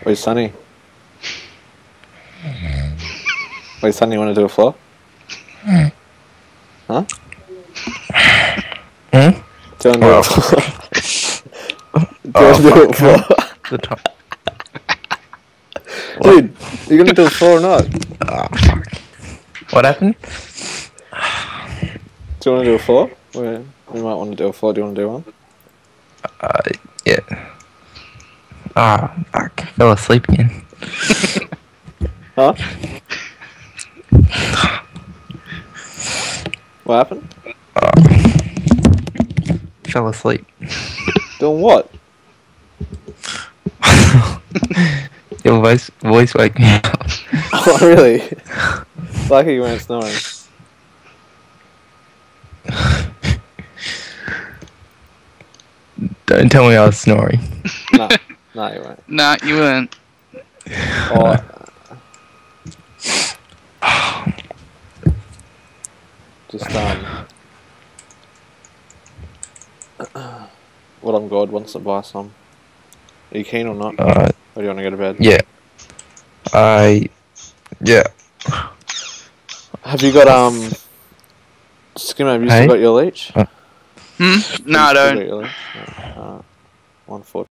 Wait, Sunny. Wait, Sunny, you want to do a floor? Huh? Hmm? Do you want to do a floor? Do you want to do a floor? The top. Dude, you gonna do a floor or not? Oh, fuck. What happened? Do you want to do a floor? We might want to do a floor. Do you want to do one? Yeah. Ah, fuck. Fell asleep again. Huh? What happened? Fell asleep. Doing what? Your voice woke me up. Oh, really? Lucky you weren't snoring. Don't tell me I was snoring. No, no, you weren't. Nah, you weren't. Oh, just what I'm God wants to buy some. Are you keen or not? Or do you want to go to bed? Yeah. Yeah. Have you got Skimmer? Have you Hey? still got your leech? No, I don't. 140.